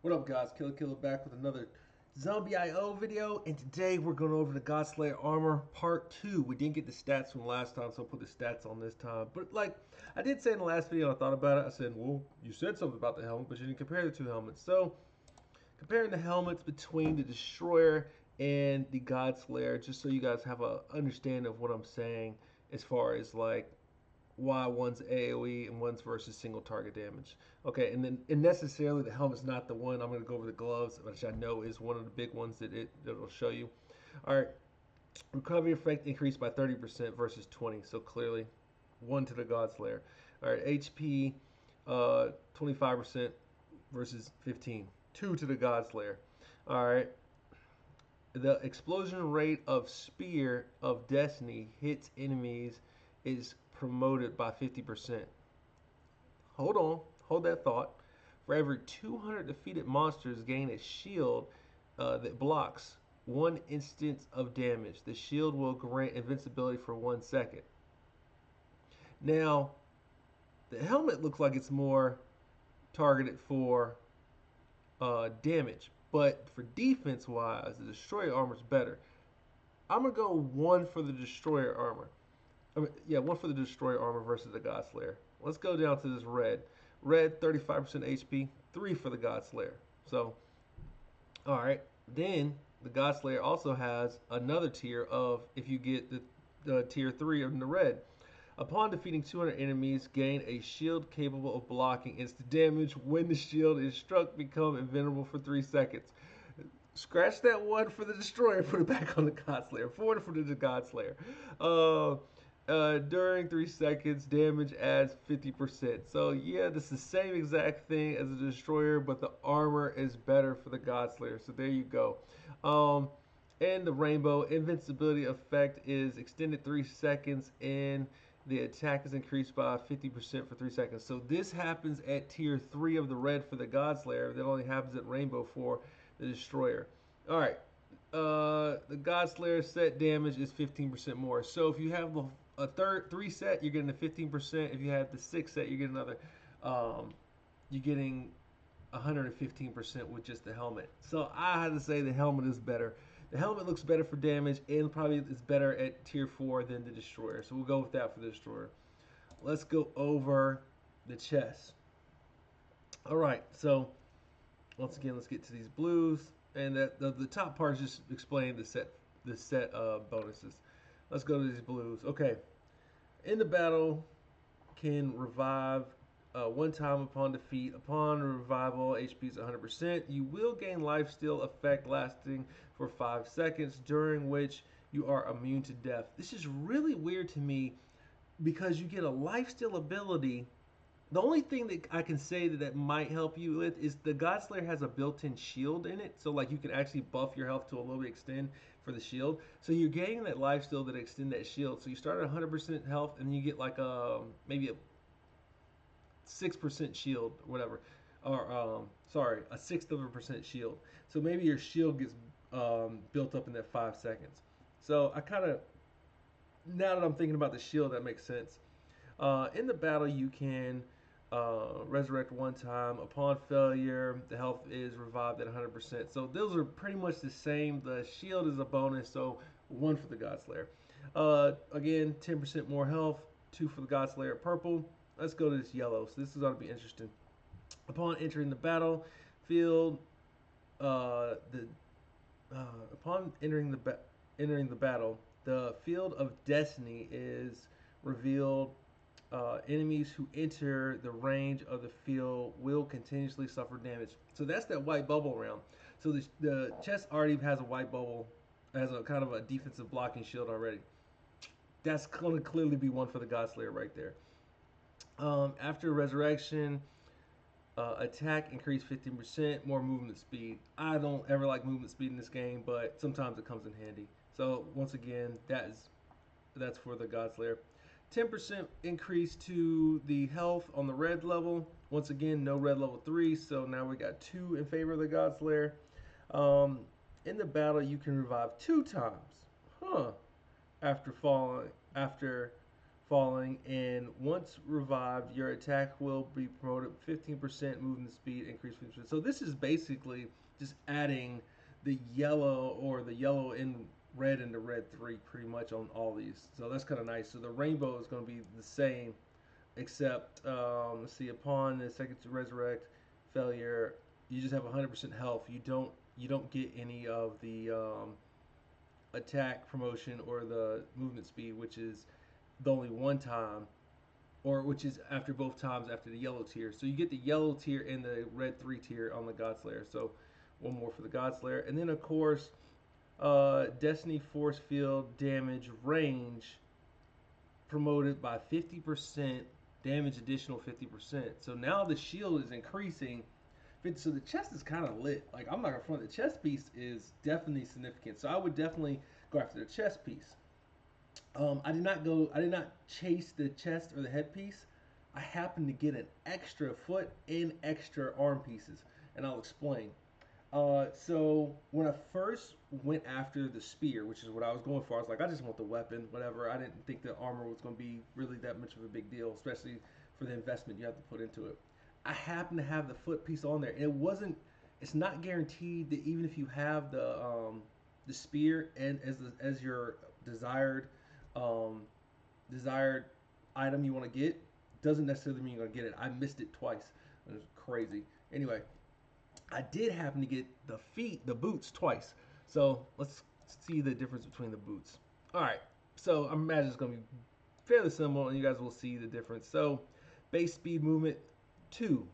What up, guys? Killer back with another Zombie IO video, and today we're going over the Godslayer armor part 2. We didn't get the stats from last time, so I'll put the stats on this time. But like I did say in the last video, I thought about it. I said, well, you said something about the helmet, but you didn't compare the two helmets. So comparing the helmets between the Destroyer and the Godslayer, just so you guys have a understanding of what I'm saying as far as like why one's AoE and one's versus single target damage. Okay, and necessarily the helmet's not the one. I'm going to go over the gloves, which I know is one of the big ones that'll show you. All right, recovery effect increased by 30% versus 20, so clearly one to the Godslayer. All right, HP 25% versus 15, two to the Godslayer. All right, the explosion rate of Spear of Destiny hits enemies is promoted by 50%. Hold on, hold that thought. For every 200 defeated monsters, gain a shield that blocks one instance of damage. The shield will grant invincibility for 1 second. Now, the helmet looks like it's more targeted for damage, but for defense wise, the destroyer armor is better. I'm gonna go one for the destroyer armor. Yeah, one for the destroyer armor versus the Godslayer. Let's go down to this red. Red, 35% HP, 3 for the Godslayer. So, alright. Then, the Godslayer also has another tier of, if you get the tier 3 of the red. Upon defeating 200 enemies, gain a shield capable of blocking instant damage. When the shield is struck, become invulnerable for 3 seconds. Scratch that one for the destroyer, put it back on the Godslayer. 4 for the Godslayer. During 3 seconds, damage adds 50%. So yeah, this is the same exact thing as the destroyer, but the armor is better for the Godslayer. So there you go. And the rainbow invincibility effect is extended 3 seconds, and the attack is increased by 50% for 3 seconds. So this happens at tier 3 of the red for the Godslayer. That only happens at rainbow for the destroyer. All right. The Godslayer set damage is 15% more. So if you have a third 3 set, you're getting a 15%. If you have the 6 set, you're getting another. You're getting 115% with just the helmet. So I had to say the helmet is better. The helmet looks better for damage and probably is better at tier 4 than the destroyer. So we'll go with that for the destroyer. Let's go over the chest. All right. So once again, let's get to these blues. And the top part is just explaining the set of bonuses. Let's go to these blues. Okay. In the battle, can revive one time upon defeat. Upon revival, HP is 100%. You will gain lifesteal effect lasting for 5 seconds, during which you are immune to death. This is really weird to me because you get a lifesteal ability. The only thing that I can say that might help you with is the Godslayer has a built-in shield in it, so like you can actually buff your health to a little bit extend for the shield. So you're getting that lifesteal that extend that shield. So you start at 100% health, and you get like maybe a 6% shield, or whatever, or sorry, a sixth of a percent shield. So maybe your shield gets built up in that 5 seconds. So I kind of, now that I'm thinking about the shield, that makes sense. In the battle, you can resurrect one time. Upon failure, the health is revived at 100%. So those are pretty much the same. The shield is a bonus, so one for the Godslayer. Again, 10% more health, two for the Godslayer purple. Let's go to this yellow. So this is going to be interesting. Upon entering the battlefield, the upon entering the battle, the field of destiny is revealed. Enemies who enter the range of the field will continuously suffer damage. So that's that white bubble round. So the chest already has a white bubble, has a kind of a defensive blocking shield already. That's going to clearly be one for the Godslayer right there. After resurrection, attack increased 15%, more movement speed. I don't ever like movement speed in this game, but sometimes it comes in handy. So once again, that's for the Godslayer. 10% increase to the health on the red level. Once again, no red level 3, so now we got 2 in favor of the Godslayer. In the battle, you can revive 2 times. Huh. After falling, and once revived, your attack will be promoted 15%, movement speed increase 50%. So this is basically just adding the yellow or the yellow in red into red 3 pretty much on all these. So that's kind of nice. So the rainbow is going to be the same, except let's see, upon the second to resurrect failure, you just have 100% health. You don't get any of the attack promotion or the movement speed, which is the only one time, or which is after both times after the yellow tier. So you get the yellow tier and the red 3 tier on the Godslayer. So one more for the Godslayer. And then, of course, Destiny Force Field damage range promoted by 50%, damage additional 50%. So now the shield is increasing. So the chest is kind of lit. Like, I'm not gonna front, the chest piece is definitely significant. So I would definitely go after the chest piece. I did not chase the chest or the headpiece. I happened to get an extra foot and extra arm pieces, and I'll explain. So when I first went after the spear, which is what I was going for, I was like, I just want the weapon, whatever. I didn't think the armor was going to be really that much of a big deal, especially for the investment you have to put into it. I happen to have the foot piece on there, and it wasn't. It's not guaranteed that even if you have the spear and as your desired um, desired item you want to get, doesn't necessarily mean you're gonna get it. I missed it twice. It was crazy. Anyway, I did happen to get the boots twice. So let's see the difference between the boots. All right. So I imagine it's gonna be fairly similar, and you guys will see the difference. So base speed movement 2,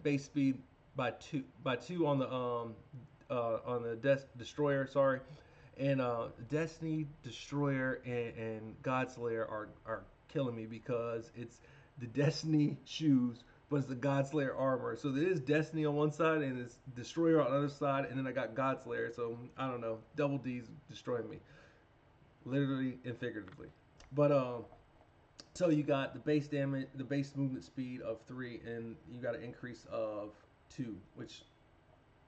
base speed by two on the destroyer. Sorry, and Destiny Destroyer and Godslayer are killing me because it's the Destiny shoes, but it's the Godslayer armor. So there is Destiny on one side and it's Destroyer on the other side, and then I got Godslayer. So I don't know, double D's destroying me, literally and figuratively. But so you got the base damage, the base movement speed of 3, and you got an increase of 2, which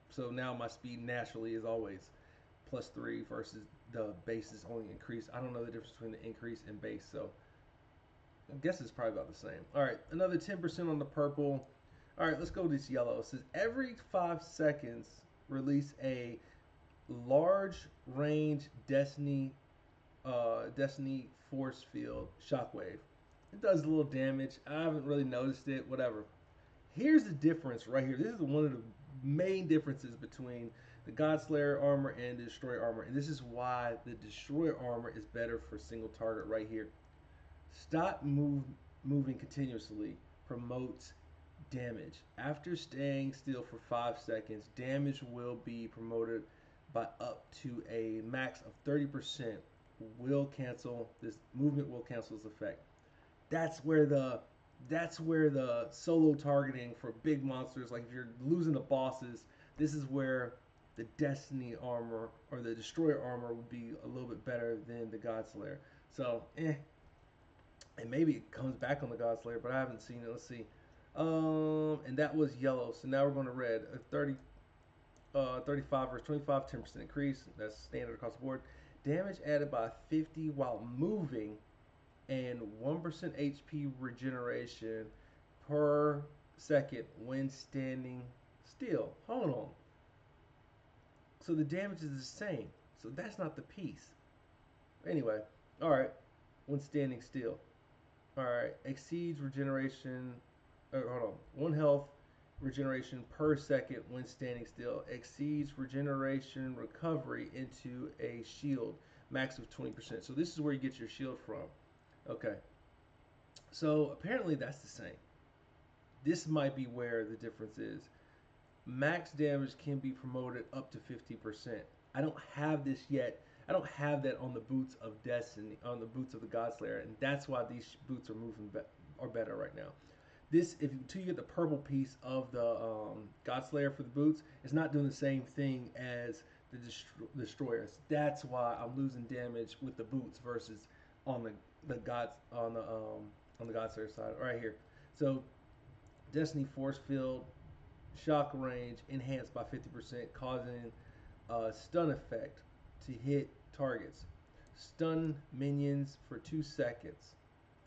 so now my speed naturally is always +3 versus the base is only increased. I don't know the difference between the increase and base, so I guess it's probably about the same. All right, another 10% on the purple. All right, let's go to this yellow. It says every 5 seconds release a large range Destiny force field shockwave. It does a little damage. I haven't really noticed it. Whatever. Here's the difference right here. This is one of the main differences between the Godslayer armor and the Destroyer armor, and this is why the Destroyer armor is better for single target right here. Moving continuously promotes damage. After staying still for 5 seconds, damage will be promoted by up to a max of 30%. This movement will cancel this effect. That's where the solo targeting for big monsters, like if you're losing the bosses, this is where the Destiny armor or the Destroyer armor would be a little bit better than the Godslayer. So, and maybe it comes back on the Godslayer, but I haven't seen it. Let's see. And that was yellow. So now we're going to red. 35 versus 25, 10% increase. That's standard across the board. Damage added by 50 while moving, and 1% HP regeneration per second when standing still. Hold on. So the damage is the same. So that's not the piece. Anyway, all right. When standing still. All right. Exceeds regeneration. Hold on. 1 health regeneration per second when standing still. Exceeds regeneration recovery into a shield. Max of 20%. So this is where you get your shield from. Okay. So apparently that's the same. This might be where the difference is. Max damage can be promoted up to 50%. I don't have this yet. I don't have that on the boots of Destiny, on the boots of the Godslayer, and that's why these boots are better right now. This, until you get the purple piece of the Godslayer for the boots, it's not doing the same thing as the Destroyers. That's why I'm losing damage with the boots versus on the Godslayer side right here. So Destiny Force Field shock range enhanced by 50%, causing a stun effect to hit targets. Stun minions for 2 seconds.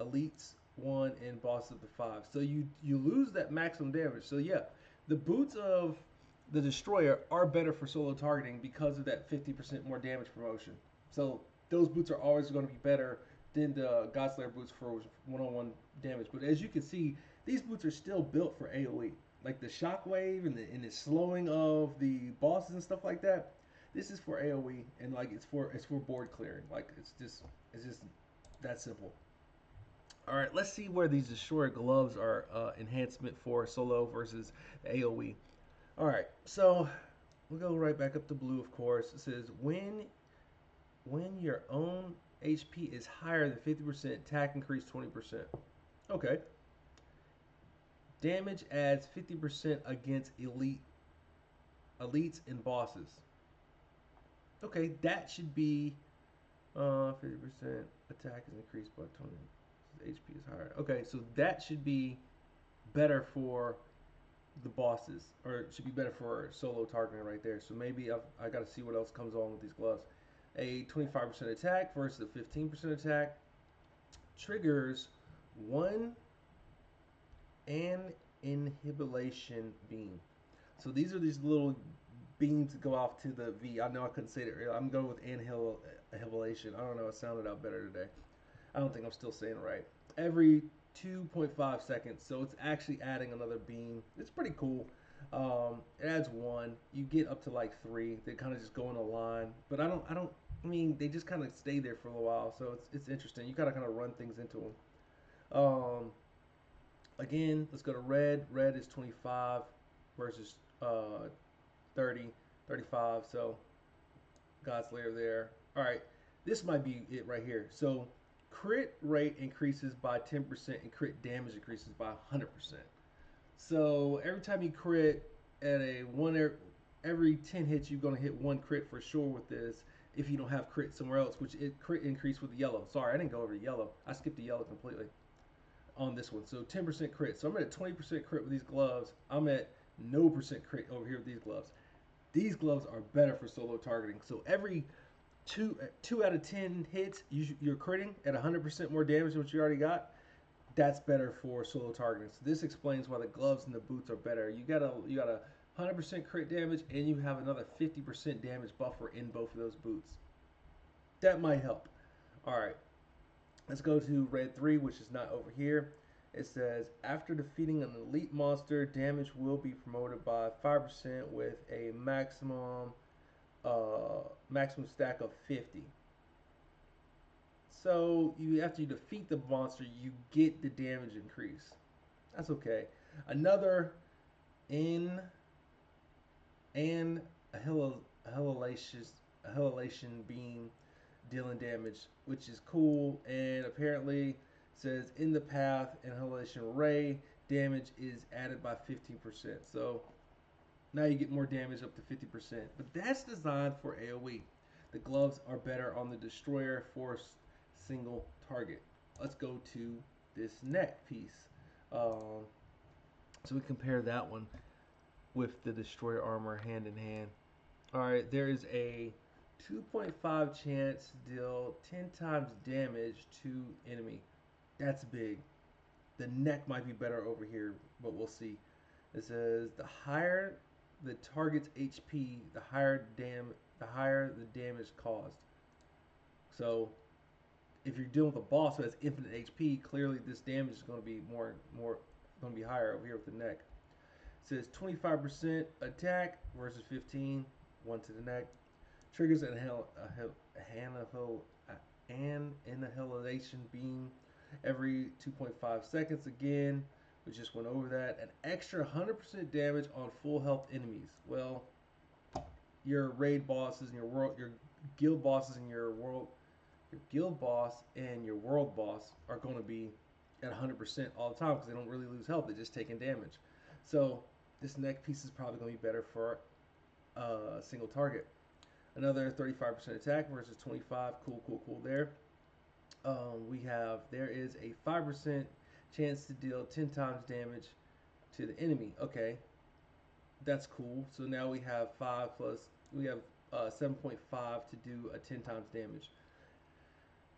elites 1 and bosses up to 5. So you lose that maximum damage. So yeah, the boots of the destroyer are better for solo targeting because of that 50% more damage promotion. So those boots are always going to be better than the Godslayer boots for one-on-one damage. But as you can see, these boots are still built for AoE. Like the shockwave and the slowing of the bosses and stuff like that. This is for AoE and like it's for board clearing. Like it's just that simple. All right, let's see where these destroyer gloves are enhancement for solo versus AoE. All right, so we'll go right back up to blue, of course. It says when your own HP is higher than 50%, attack increase 20%. Okay. Damage adds 50% against elites and bosses. Okay, that should be 50% attack is increased by 20. HP is higher. Okay, so that should be better for the bosses, or it should be better for solo targeting right there. So maybe I got to see what else comes on with these gloves. A 25% attack versus a 15% attack triggers one an inhibilation beam. So these are these little beams that go off to the V. I know I couldn't say it earlier. I'm going with annihilation. I don't know. It sounded out better today. I don't think I'm still saying it right. Every 2.5 seconds, so it's actually adding another beam. It's pretty cool. It adds one. You get up to like three. They kind of just go in a line, but I mean, they just kind of stay there for a little while, so it's interesting. You gotta kind of run things into them. Again, let's go to red. Red is 25 versus 30, 35. So Godslayer there. All right, this might be it right here. So crit rate increases by 10% and crit damage increases by 100%. So every time you crit at a every 10 hits, you're gonna hit one crit for sure with this. If you don't have crit somewhere else, which it crit increase with the yellow. Sorry, I didn't go over the yellow. I skipped the yellow completely on this one. So 10% crit. So I'm at a 20% crit with these gloves. I'm at no percent crit over here with these gloves. These gloves are better for solo targeting. So every two out of 10 hits, you're critting at 100% more damage than what you already got. That's better for solo targeting. So this explains why the gloves and the boots are better. You got a 100% crit damage, and you have another 50% damage buffer in both of those boots. That might help. All right, let's go to red 3, which is not over here. It says, after defeating an elite monster, damage will be promoted by 5% with a maximum stack of 50. So after you defeat the monster, you get the damage increase. That's okay. Another in and annihilation beam dealing damage, which is cool, and apparently says in the path annihilation ray damage is added by 15%. So now you get more damage up to 50%, but that's designed for AoE. The gloves are better on the destroyer for single target. Let's go to this neck piece. So we compare that one with the destroyer armor hand in hand. All right, there is a 2.5 chance to deal 10 times damage to enemy. That's big. The neck might be better over here, but we'll see. It says the higher the target's HP, the higher the damage caused. So if you're dealing with a boss who has infinite HP, clearly this damage is going to be more going to be higher over here with the neck. It says 25% attack versus 15, one to the neck. Triggers an annihilation beam every 2.5 seconds. Again, we just went over that. An extra 100% damage on full health enemies. Well, your raid bosses and your guild bosses and your guild boss and your world boss are going to be at 100% all the time because they don't really lose health. They're just taking damage. So this neck piece is probably going to be better for a single target. Another 35% attack versus 25. Cool there. There is a 5% chance to deal 10 times damage to the enemy. Okay, that's cool. So now we have 7.5 to do a 10 times damage.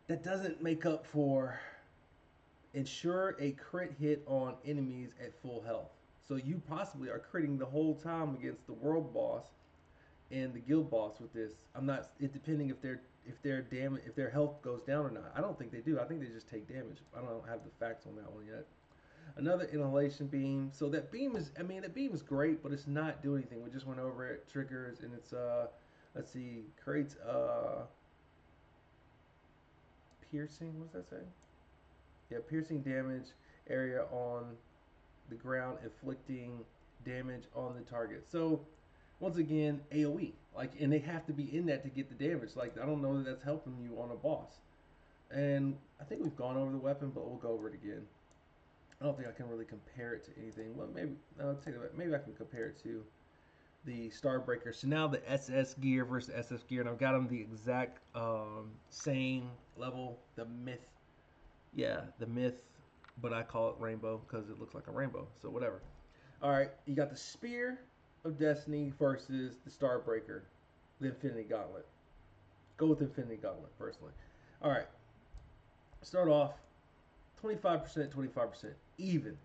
That doesn't make up for ensure a crit hit on enemies at full health. So you possibly are critting the whole time against the world boss and the guild boss with this. I'm not. It depending if their health goes down or not. I don't think they do. I think they just take damage. I don't have the facts on that one yet. Another inhalation beam. So that beam is. I mean, that beam is great, but it's not doing anything. We just went over it. Triggers and it's let's see, creates piercing. What's that say? Yeah, piercing damage area on the ground, inflicting damage on the target. So once again, AOE. Like, and they have to be in that to get the damage. Like, I don't know that that's helping you on a boss. And I think we've gone over the weapon, but we'll go over it again. I don't think I can really compare it to anything. Well, maybe no, take it back. Maybe I can compare it to the Starbreaker. So now the SS gear versus SS gear, and I've got them the exact same level. The myth, yeah, the myth, but I call it rainbow because it looks like a rainbow. So whatever. All right, you got the Spear of Destiny versus the Starbreaker, the Infinity Gauntlet. Go with Infinity Gauntlet personally. All right, start off 25%, 25%, even.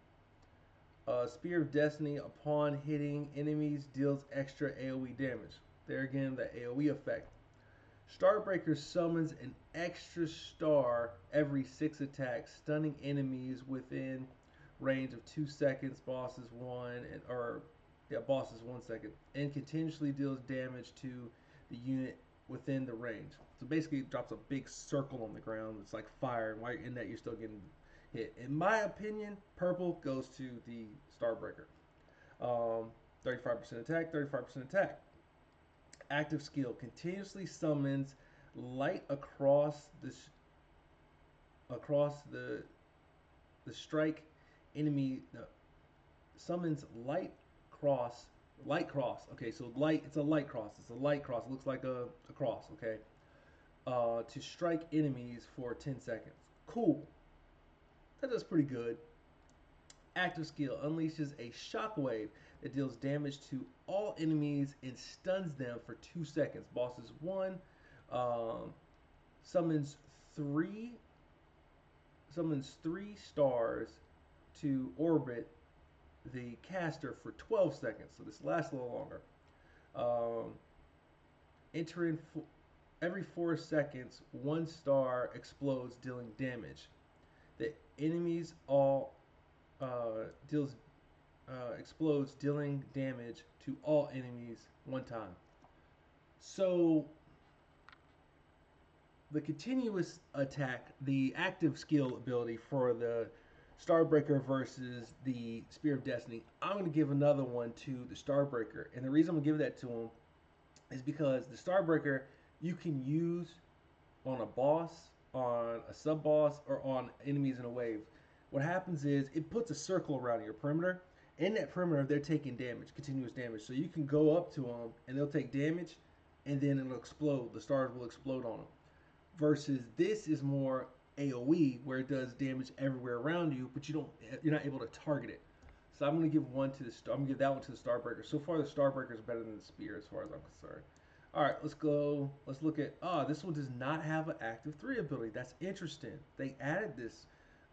Spear of Destiny, upon hitting enemies, deals extra AoE damage. There again, the AoE effect. Starbreaker summons an extra star every 6 attacks, stunning enemies within range of 2 seconds, bosses 1, and or yeah, bosses 1 second, and continuously deals damage to the unit within the range. So basically, it drops a big circle on the ground. It's like fire, and while you're in that, you're still getting hit. In my opinion, purple goes to the Starbreaker. 35% attack, 35% attack. Active skill continuously summons light across the strike enemy. Summons light cross. Okay, so light. It's a light cross. It's a light cross. It looks like a cross. Okay. To strike enemies for 10 seconds. Cool. That does pretty good. Active skill unleashes a shockwave that deals damage to all enemies and stuns them for 2 seconds. Bosses 1. Um, summons three summons 3 stars to orbit the caster for 12 seconds. So this lasts a little longer. Um, entering every 4 seconds, 1 star explodes, dealing damage. The enemies all deals explodes, dealing damage to all enemies 1 time. So the continuous attack, the active skill ability for the Starbreaker versus the Spear of Destiny, I'm going to give another one to the Starbreaker. And the reason I'm going to give that to him is because the Starbreaker you can use on a boss, on a sub boss, or on enemies in a wave. What happens is it puts a circle around your perimeter. In that perimeter, they're taking damage, continuous damage. So you can go up to them and they'll take damage, and then it'll explode. The stars will explode on them. Versus this is more AOE, where it does damage everywhere around you, but you're not able to target it. So I'm gonna give I'm gonna give that one to the Starbreaker. So far, the Starbreaker is better than the Spear, as far as I'm concerned. All right, let's go. Let's look at. This one does not have an active 3 ability. That's interesting. They added this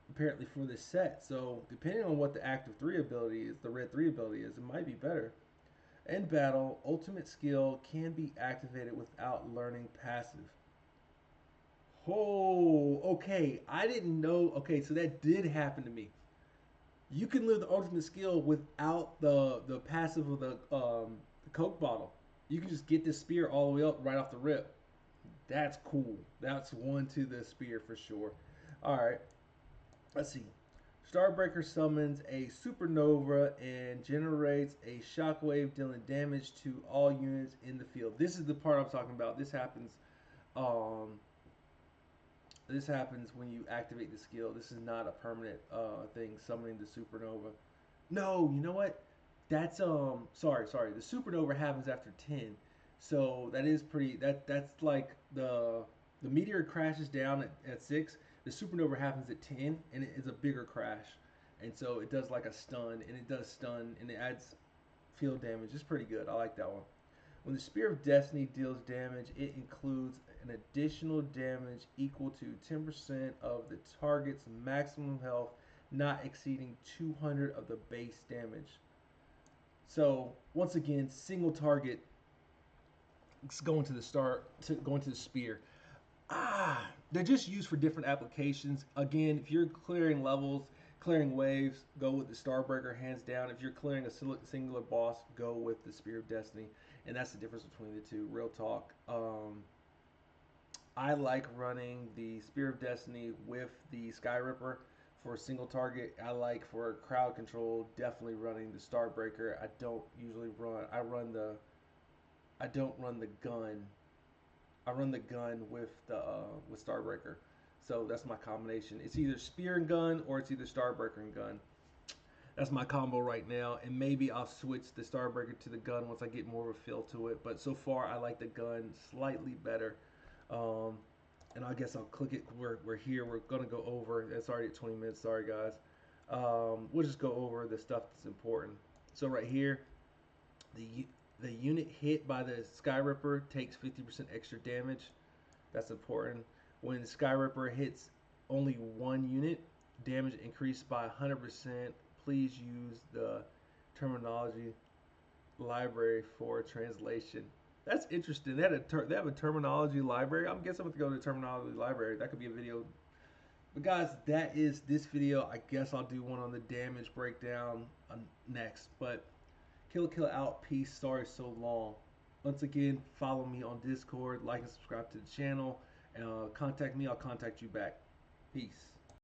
apparently for this set. So depending on what the active 3 ability is, the red 3 ability is, it might be better. In battle, ultimate skill can be activated without learning passive. Oh, okay. I didn't know. Okay, so that did happen to me. You can live the ultimate skill without the passive of the Coke bottle. You can just get this spear all the way up right off the rip. That's cool. That's one to the spear for sure. All right. Let's see. Starbreaker summons a supernova and generates a shockwave dealing damage to all units in the field. This is the part I'm talking about. Um, this happens when you activate the skill. This is not a permanent thing, summoning the supernova. No, you know what? That's sorry. The supernova happens after 10. So that is pretty that's like the meteor crashes down at 6. The supernova happens at 10 and it is a bigger crash. And so it does like a stun, and it does stun and it adds field damage. It's pretty good. I like that one. When the Spear of Destiny deals damage, it includes an additional damage equal to 10% of the target's maximum health, not exceeding 200 of the base damage. So once again, single target going to the going to the spear. They're just used for different applications. Again, if you're clearing levels, clearing waves, go with the Starbreaker hands down. If you're clearing a singular boss, go with the Spear of Destiny, and that's the difference between the two. Real talk. I like running the Spear of Destiny with the Sky Ripper for a single target. I like for crowd control definitely running the Starbreaker. I don't usually run. I don't run the gun. I run the gun with Starbreaker. So that's my combination. It's either spear and gun or it's either Starbreaker and gun. That's my combo right now, and maybe I'll switch the Starbreaker to the gun once I get more of a feel to it. But so far, I like the gun slightly better. Um, and I guess I'll click it. We're here. We're gonna go over. It's already at 20 minutes. Sorry guys. We'll just go over the stuff that's important. So right here, the unit hit by the Sky Ripper takes 50% extra damage. That's important. When the Sky Ripper hits only one unit, damage increased by 100%. Please use the terminology library for translation. That's interesting. They have a terminology library. I'm guessing I'm gonna go to the terminology library. That could be a video. But guys, that is this video. I guess I'll do one on the damage breakdown next. But Kill out. Peace. Sorry so long. Once again, follow me on Discord, like and subscribe to the channel. Contact me. I'll contact you back. Peace.